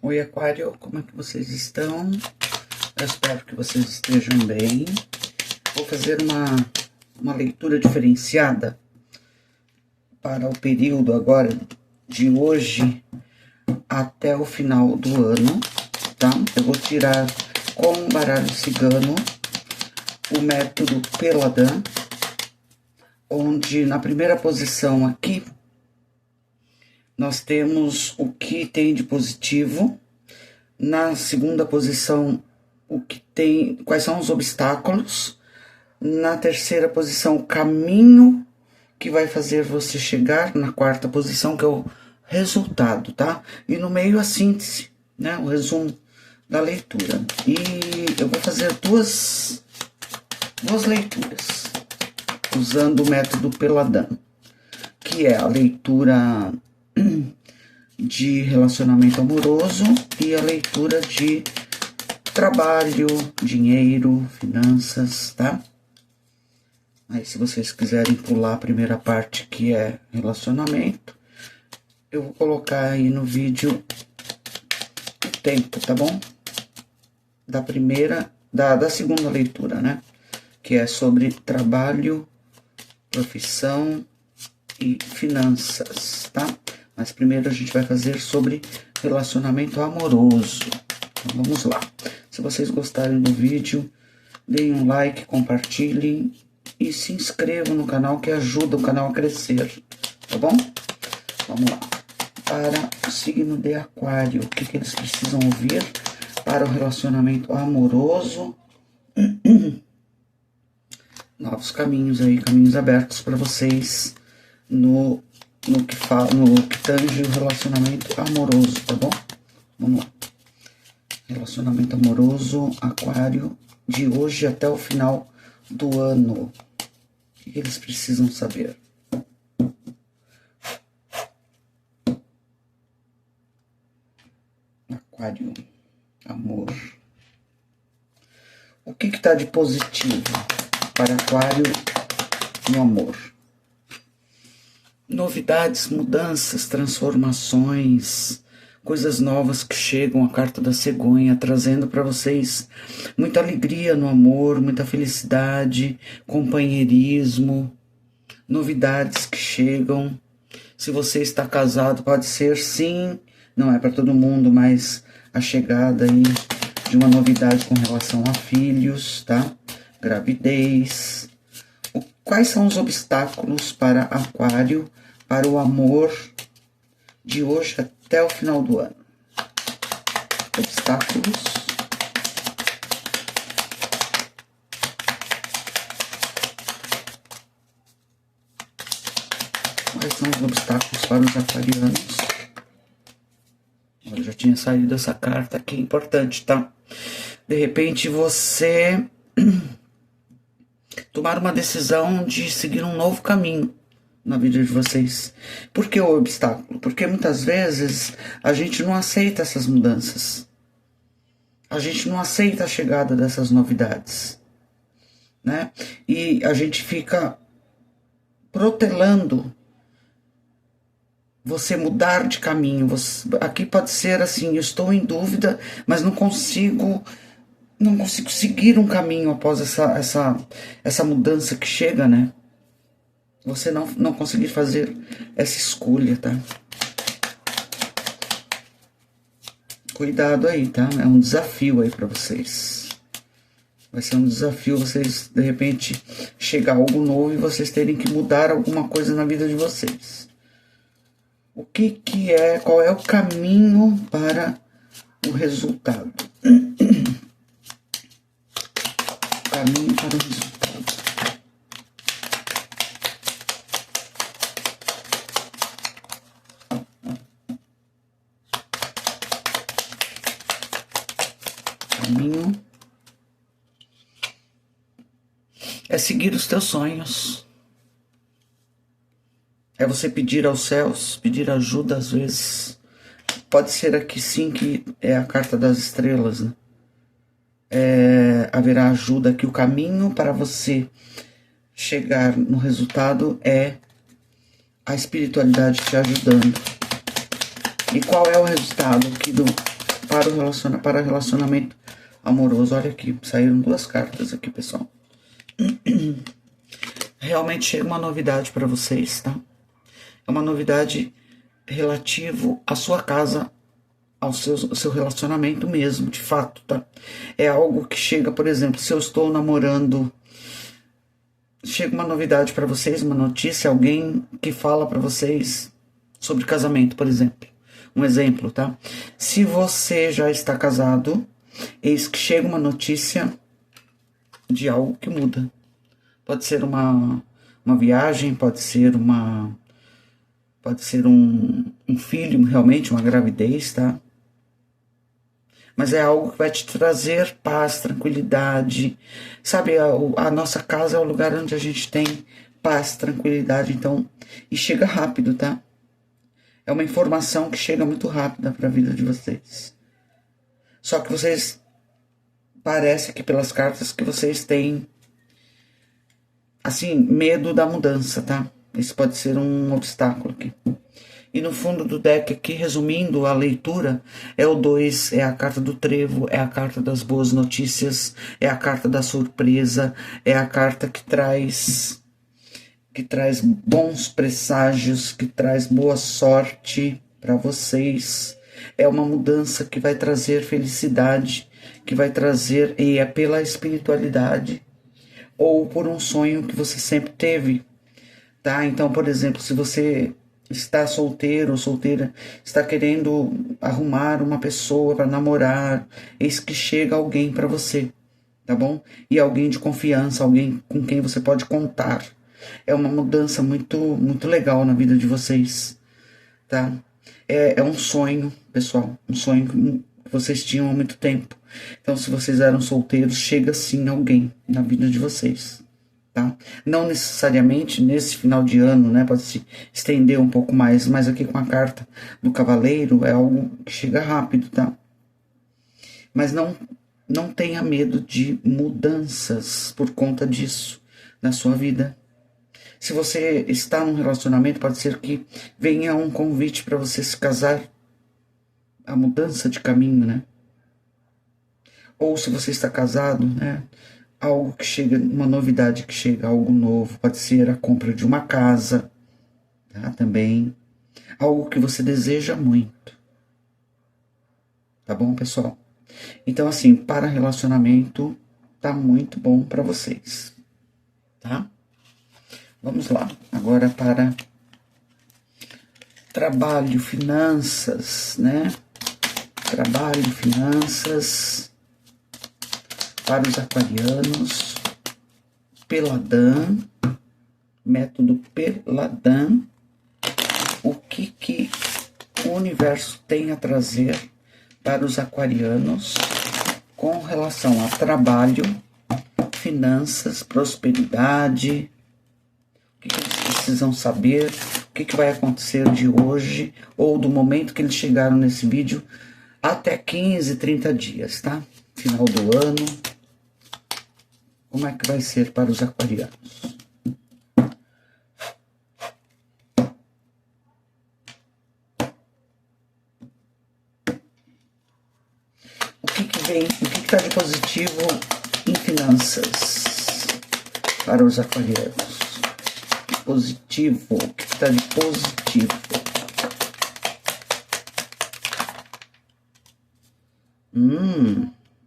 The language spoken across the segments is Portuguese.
Oi, Aquário, como é que vocês estão? Eu espero que vocês estejam bem. Vou fazer uma leitura diferenciada para o período agora de hoje até o final do ano, tá? Eu vou tirar com o baralho cigano o método Peladan, onde na primeira posição aqui nós temos o que tem de positivo, na segunda posição o que tem, quais são os obstáculos, na terceira posição o caminho que vai fazer você chegar, na quarta posição que é o resultado, tá? E no meio a síntese, né, o resumo da leitura. E eu vou fazer duas leituras usando o método Peladan, que é a leitura de relacionamento amoroso e a leitura de trabalho, dinheiro, finanças, tá? Aí, se vocês quiserem pular a primeira parte, que é relacionamento, eu vou colocar aí no vídeo o tempo, tá bom? Da segunda leitura, né? Que é sobre trabalho, profissão e finanças, tá? Mas primeiro a gente vai fazer sobre relacionamento amoroso. Então, vamos lá. Se vocês gostarem do vídeo, deem um like, compartilhem e se inscrevam no canal, que ajuda o canal a crescer, tá bom? Vamos lá. Para o signo de Aquário, o que eles precisam ouvir para o relacionamento amoroso? Novos caminhos aí, caminhos abertos para vocês no que tange o relacionamento amoroso, tá bom? Vamos lá. Relacionamento amoroso, Aquário, de hoje até o final do ano. O que eles precisam saber? Aquário, amor. O que está de positivo para Aquário no amor? Novidades, mudanças, transformações, coisas novas que chegam, a carta da cegonha, trazendo para vocês muita alegria no amor, muita felicidade, companheirismo, novidades que chegam. Se você está casado, pode ser sim, não é para todo mundo, mas a chegada aí de uma novidade com relação a filhos, tá? Gravidez. Quais são os obstáculos para Aquário, para o amor de hoje até o final do ano? Obstáculos. Quais são os obstáculos para os aquarianos? Eu já tinha saído essa carta aqui, importante, tá? De repente você tomar uma decisão de seguir um novo caminho na vida de vocês. Por que o obstáculo? Porque muitas vezes a gente não aceita essas mudanças. A gente não aceita a chegada dessas novidades, né? E a gente fica protelando você mudar de caminho. Aqui pode ser assim, eu estou em dúvida, mas não consigo seguir um caminho após essa mudança que chega, né? Você não conseguir fazer essa escolha, tá? Cuidado aí, tá? É um desafio aí para vocês. Vai ser um desafio vocês, de repente, chegar algo novo e vocês terem que mudar alguma coisa na vida de vocês. Qual é o caminho para o resultado? Caminho para o resultado. Caminho é seguir os teus sonhos. É você pedir aos céus, pedir ajuda às vezes. Pode ser aqui sim que é a carta das estrelas, né? Haverá ajuda aqui. O caminho para você chegar no resultado é a espiritualidade te ajudando. E qual é o resultado aqui para relacionamento amoroso. Olha aqui, saíram 2 cartas aqui, pessoal. Realmente chega uma novidade para vocês, tá? É uma novidade relativo à sua casa, ao seu relacionamento mesmo, de fato, tá? É algo que chega, por exemplo, se eu estou namorando, chega uma novidade para vocês, uma notícia, alguém que fala para vocês sobre casamento, por exemplo. Um exemplo, tá? Se você já está casado, eis que chega uma notícia de algo que muda. Pode ser uma viagem, pode ser um filho, realmente, uma gravidez, tá? Mas é algo que vai te trazer paz, tranquilidade. Sabe, a nossa casa é o lugar onde a gente tem paz, tranquilidade, então, e chega rápido, tá? É uma informação que chega muito rápida para a vida de vocês. Só que vocês, parece que pelas cartas que vocês têm, assim, medo da mudança, tá? Esse pode ser um obstáculo aqui. E no fundo do deck aqui, resumindo a leitura, é o 2, é a carta do trevo, é a carta das boas notícias, é a carta da surpresa, é a carta que traz bons presságios, que traz boa sorte para vocês. É uma mudança que vai trazer felicidade, que vai trazer, e é pela espiritualidade, ou por um sonho que você sempre teve, tá? Então, por exemplo, se você está solteiro ou solteira, está querendo arrumar uma pessoa para namorar, eis que chega alguém para você, tá bom? E alguém de confiança, alguém com quem você pode contar. É uma mudança muito, muito legal na vida de vocês, tá? É um sonho, pessoal, um sonho que vocês tinham há muito tempo. Então, se vocês eram solteiros, chega sim alguém na vida de vocês, tá? Não necessariamente nesse final de ano, né? Pode se estender um pouco mais, mas aqui com a carta do cavaleiro é algo que chega rápido, tá? Mas não tenha medo de mudanças por conta disso na sua vida. Se você está num relacionamento, pode ser que venha um convite para você se casar, a mudança de caminho, né? Ou se você está casado, né? Algo que chega, uma novidade que chega, algo novo. Pode ser a compra de uma casa, tá? Também. Algo que você deseja muito. Tá bom, pessoal? Então, assim, para relacionamento, tá muito bom para vocês, tá? Vamos lá, agora para trabalho, finanças, né? Trabalho, finanças para os aquarianos, Peladan, método Peladan. O que o universo tem a trazer para os aquarianos com relação a trabalho, finanças, prosperidade. O que eles precisam saber, o que vai acontecer de hoje ou do momento que eles chegaram nesse vídeo até 15, 30 dias, tá? Final do ano. Como é que vai ser para os aquarianos? O que vem, o que está de positivo em finanças para os aquarianos? Positivo, o que está de positivo?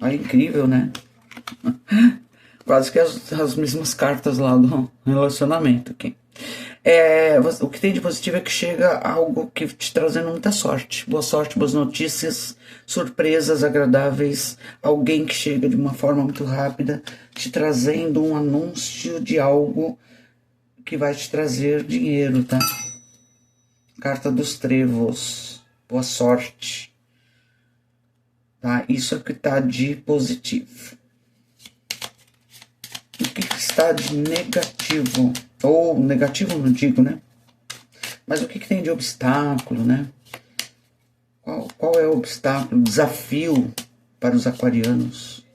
É incrível, né? Quase que as mesmas cartas lá do relacionamento aqui. O que tem de positivo é que chega algo que te trazendo muita sorte, boas notícias, surpresas agradáveis, alguém que chega de uma forma muito rápida, te trazendo um anúncio de algo que vai te trazer dinheiro, tá? Carta dos trevos, boa sorte, tá? Isso é o que está de positivo. O que está de negativo? Ou negativo não digo, né? Mas o que tem de obstáculo, né? Qual é o obstáculo? Desafio para os aquarianos.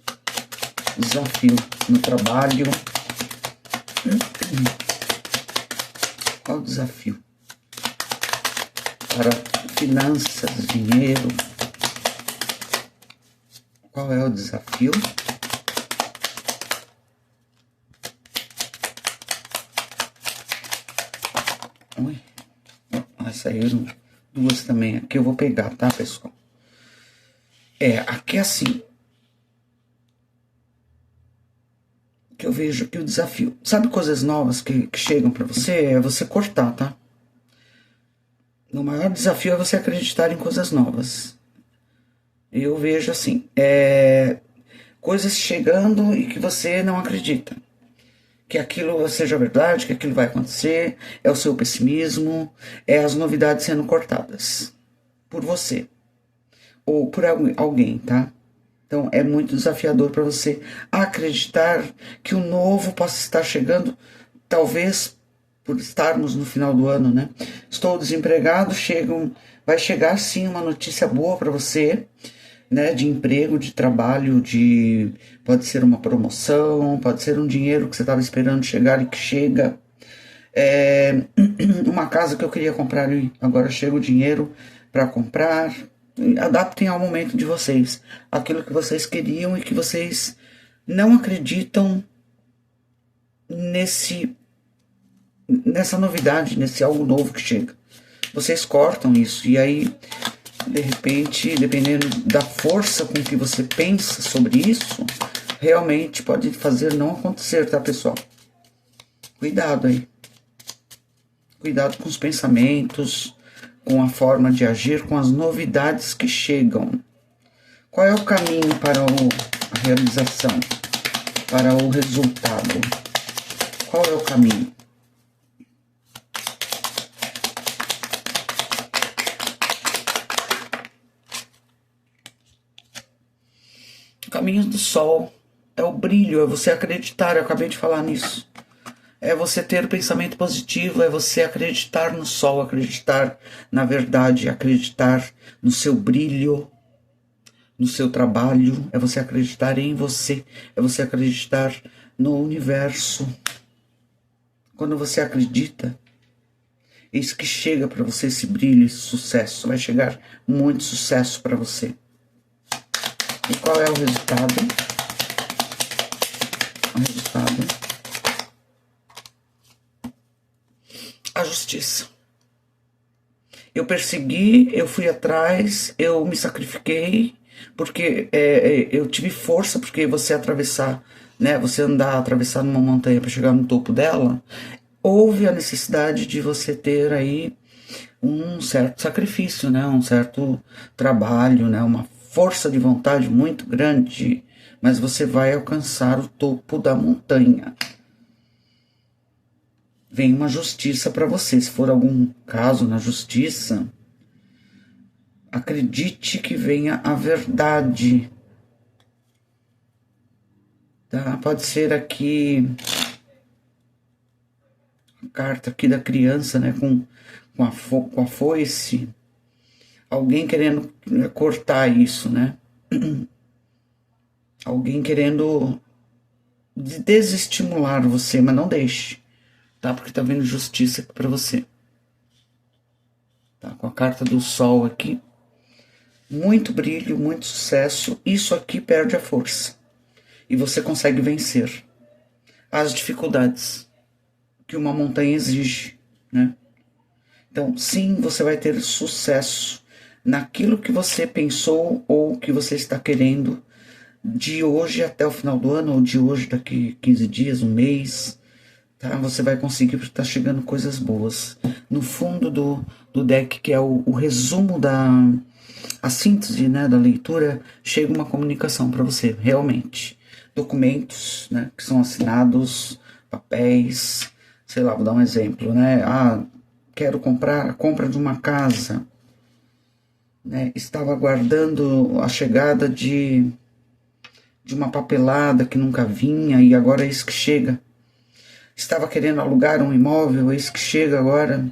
Desafio no trabalho. Qual o desafio? Para finanças, dinheiro. desafio. Ui, saíram duas também. Aqui eu vou pegar, tá, pessoal? Aqui assim. Que eu vejo que o desafio... Sabe coisas novas que chegam pra você? É você cortar, tá? O maior desafio é você acreditar em coisas novas. Eu vejo assim, coisas chegando e que você não acredita. Que aquilo seja verdade, que aquilo vai acontecer, é o seu pessimismo, é as novidades sendo cortadas por você ou por alguém, tá? Então é muito desafiador para você acreditar que o novo possa estar chegando, talvez por estarmos no final do ano, né? Estou desempregado, vai chegar sim uma notícia boa para você, né, de emprego, de trabalho, pode ser uma promoção, pode ser um dinheiro que você estava esperando chegar e que chega. Uma casa que eu queria comprar e agora chega o dinheiro para comprar. Adaptem ao momento de vocês, aquilo que vocês queriam e que vocês não acreditam nessa novidade, nesse algo novo que chega. Vocês cortam isso e aí, de repente, dependendo da força com que você pensa sobre isso, realmente pode fazer não acontecer, tá, pessoal? Cuidado aí. Cuidado com os pensamentos, com a forma de agir, com as novidades que chegam. Qual é o caminho para a realização, para o resultado? Qual é o caminho? O caminho do sol é o brilho, é você acreditar, eu acabei de falar nisso. É você ter pensamento positivo, é você acreditar no sol, acreditar na verdade, acreditar no seu brilho, no seu trabalho, é você acreditar em você, é você acreditar no universo. Quando você acredita, eis que chega para você esse brilho, esse sucesso, vai chegar muito sucesso para você. E qual é o resultado? O resultado... a justiça. Eu persegui, eu fui atrás, eu me sacrifiquei, porque eu tive força, porque você atravessar, né, você atravessar numa montanha para chegar no topo dela, houve a necessidade de você ter aí um certo sacrifício, né, um certo trabalho, né, uma força de vontade muito grande, mas você vai alcançar o topo da montanha. Vem uma justiça para você. Se for algum caso na justiça, acredite que venha a verdade. Tá? Pode ser aqui a carta aqui da criança, né? Com a foice. Alguém querendo cortar isso, né? Alguém querendo desestimular você, mas não deixe. Tá? Porque tá vindo justiça aqui pra você. Tá? Com a carta do sol aqui. Muito brilho, muito sucesso. Isso aqui perde a força. E você consegue vencer as dificuldades que uma montanha exige, né? Então, sim, você vai ter sucesso naquilo que você pensou ou que você está querendo de hoje até o final do ano, ou de hoje daqui 15 dias, um mês. Tá? Você vai conseguir, porque tá chegando coisas boas. No fundo do deck, que é o resumo a síntese, né, da leitura, chega uma comunicação para você, realmente. Documentos, né, que são assinados, papéis, sei lá, vou dar um exemplo, né? Quero comprar a compra de uma casa, né? Estava aguardando a chegada de uma papelada que nunca vinha e agora é isso que chega. Estava querendo alugar um imóvel, eis que chega agora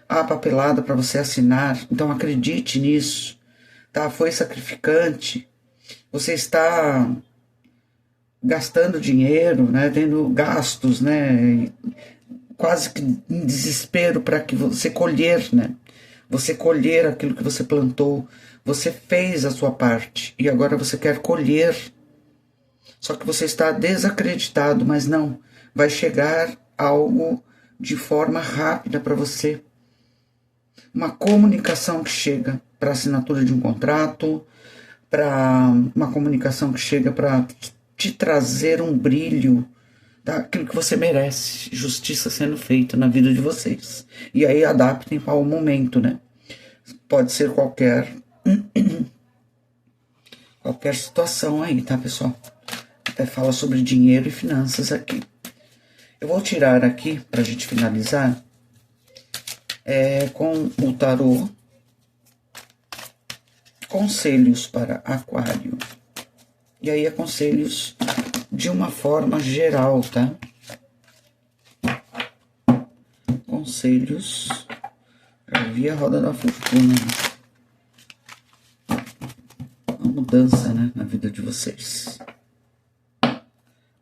a papelada para você assinar. Então acredite nisso, tá? Foi sacrificante. Você está gastando dinheiro, né? Tendo gastos, né? Quase que em desespero para que você colher, né? Você colher aquilo que você plantou. Você fez a sua parte e agora você quer colher Só que você está desacreditado, mas não. Vai chegar algo de forma rápida para você. Uma comunicação que chega para assinatura de um contrato, para uma comunicação que chega para te trazer um brilho daquilo que você merece, justiça sendo feita na vida de vocês. E aí adaptem ao momento, né? Pode ser qualquer situação aí, tá, pessoal? Até fala sobre dinheiro e finanças aqui. Eu vou tirar aqui, pra gente finalizar, com o tarô Conselhos para Aquário. E aí é conselhos de uma forma geral, tá? Conselhos. Eu vi a roda da fortuna. Uma mudança, né, na vida de vocês.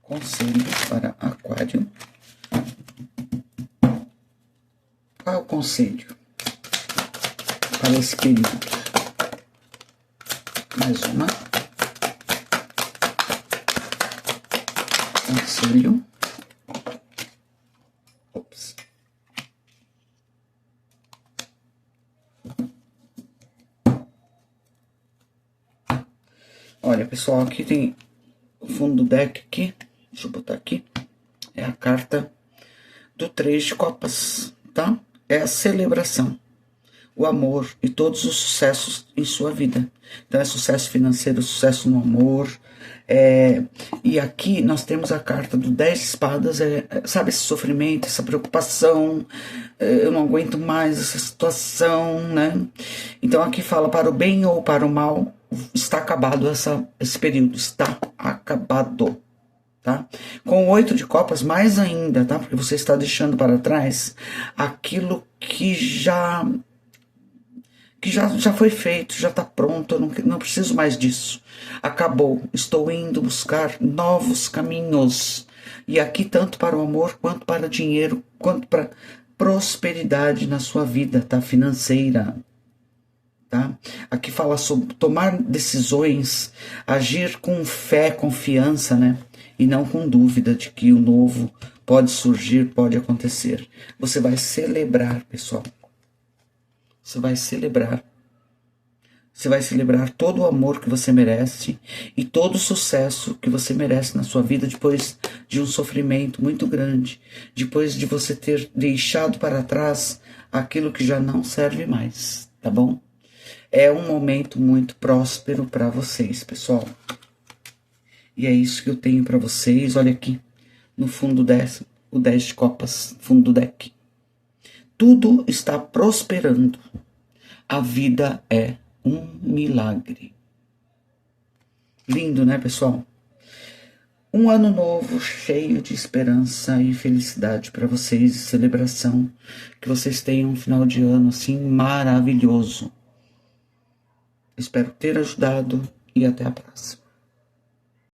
Conselhos para Aquário. Qual é o conselho para esse período? Mais uma. Conselho. Ops. Olha, pessoal, aqui tem o fundo do deck aqui. Deixa eu botar aqui. É a carta do 3 de copas, tá? É a celebração, o amor e todos os sucessos em sua vida. Então é sucesso financeiro, sucesso no amor. E aqui nós temos a carta do 10 de espadas, sabe, esse sofrimento, essa preocupação, eu não aguento mais essa situação, né? Então aqui fala para o bem ou para o mal, está acabado esse período, está acabado. Tá? Com o 8 de copas, mais ainda, tá? Porque você está deixando para trás aquilo que já foi feito, já está pronto, eu não preciso mais disso. Acabou, estou indo buscar novos caminhos. E aqui tanto para o amor, quanto para o dinheiro, quanto para prosperidade na sua vida, tá? Financeira. Tá? Aqui fala sobre tomar decisões, agir com fé, confiança, né? E não com dúvida de que o novo pode surgir, pode acontecer. Você vai celebrar, pessoal. Você vai celebrar. Você vai celebrar todo o amor que você merece e todo o sucesso que você merece na sua vida depois de um sofrimento muito grande, depois de você ter deixado para trás aquilo que já não serve mais, tá bom? É um momento muito próspero para vocês, pessoal. E é isso que eu tenho para vocês. Olha aqui, no fundo o 10 de copas, fundo do deck. Tudo está prosperando. A vida é um milagre. Lindo, né, pessoal? Um ano novo cheio de esperança e felicidade para vocês, celebração. Que vocês tenham um final de ano assim maravilhoso. Espero ter ajudado e até a próxima.